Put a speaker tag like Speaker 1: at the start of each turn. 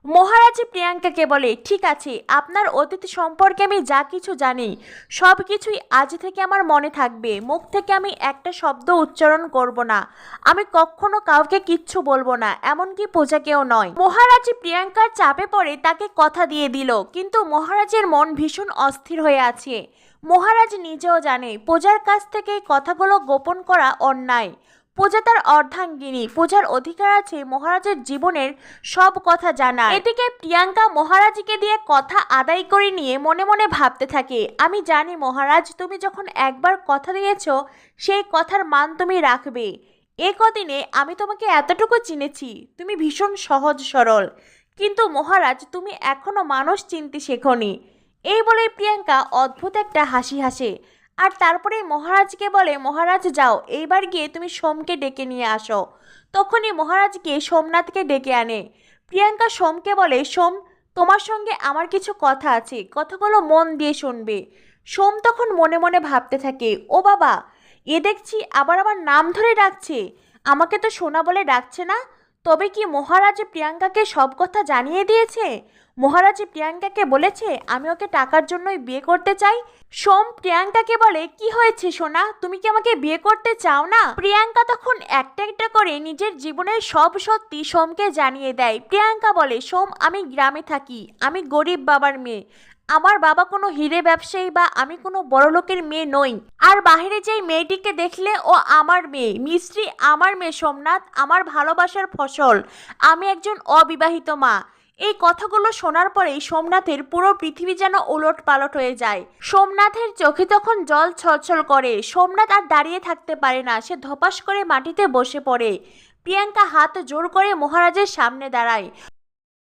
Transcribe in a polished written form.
Speaker 1: মহারাজি প্রিয়াঙ্কাকে বলে, ঠিক আছে, আপনার অতীত সম্পর্কে আমি যা কিছু জানি সব কিছুই আজ থেকে আমার মনে থাকবে। মুখ থেকে আমি একটা শব্দ উচ্চারণ করব না, আমি কখনো কাউকে কিচ্ছু বলবো না, এমনকি পূজাকেও নয়। মহারাজি প্রিয়াঙ্কার চাপে পড়ে তাকে কথা দিয়ে দিল, কিন্তু মহারাজের মন ভীষণ অস্থির হয়ে আছে। মহারাজ নিজেও জানে পূজার কাছ থেকে এই কথাগুলো গোপন করা অন্যায়। পূজা তার অর্ধাঙ্গিনী, পূজার অধিকার আছে মহারাজের জীবনের সব কথা জানার। এদিকে প্রিয়াঙ্কা মহারাজকে দিয়ে কথা আদায় করে নিয়ে মনে মনে ভাবতে থাকে, আমি জানি মহারাজ, তুমি যখন একবার কথা দিয়েছো সেই কথার মান তুমি রাখবে। এ কদিনে আমি তোমাকে এতটুকু চিনেছি, তুমি ভীষণ সহজ সরল, কিন্তু মহারাজ তুমি এখনো মানুষ চিনতে শেখোনি। এই বলে প্রিয়াঙ্কা অদ্ভুত একটা হাসি হাসে, আর তারপরে মহারাজকে বলে, মহারাজ যাও, এইবার গিয়ে তুমি সোমকে ডেকে নিয়ে আসো। তখনই মহারাজ গিয়ে সোমনাথকে ডেকে আনে। প্রিয়াঙ্কা সোমকে বলে, সোম, তোমার সঙ্গে আমার কিছু কথা আছে, কথাগুলো মন দিয়ে শুনবে। সোম তখন মনে মনে ভাবতে থাকে, ও বাবা, এ দেখছি আবার আমার নাম ধরে ডাকছে, আমাকে তো সোনা বলে ডাকছে না। তবে কি মহারাজ প্রিয়াঙ্কাকে সব কথা জানিয়ে দিয়েছে? মহারাজ প্রিয়াঙ্কাকে বলেছে আমি ওকে টাকার জন্যই বিয়ে করতে চাই? সোম প্রিয়াঙ্কাকে বলে, কি হয়েছে সোনা, তুমি কি আমাকে বিয়ে করতে চাও না? প্রিয়াঙ্কা তখন একটা একটা করে নিজের জীবনের সব সত্যি সোমকে জানিয়ে দেয়। প্রিয়াঙ্কা বলে, সোম, আমি গ্রামে থাকি, আমি গরিব বাবার মেয়ে, আমার বাবা কোনো হিরে ব্যবসায়ী বা আমি কোনো বড়লোকের মেয়ে নই। আর বাহিরে যেই মেয়েটিকে দেখলে ও আমার মেয়ে, মিস্ত্রি আমার মেয়ে সোমনাথ, আমার ভালোবাসার ফসল, আমি একজন অবিবাহিত মা। এই কথাগুলো শোনার পরেই সোমনাথের পুরো পৃথিবী যেন ওলট পালট হয়ে যায়। সোমনাথের চোখে তখন জল ছলছল করে। সোমনাথ আর দাঁড়িয়ে থাকতে পারে না, সে ধপাস করে মাটিতে বসে পড়ে। প্রিয়াঙ্কা হাত জোর করে মহারাজের সামনে দাঁড়ায়।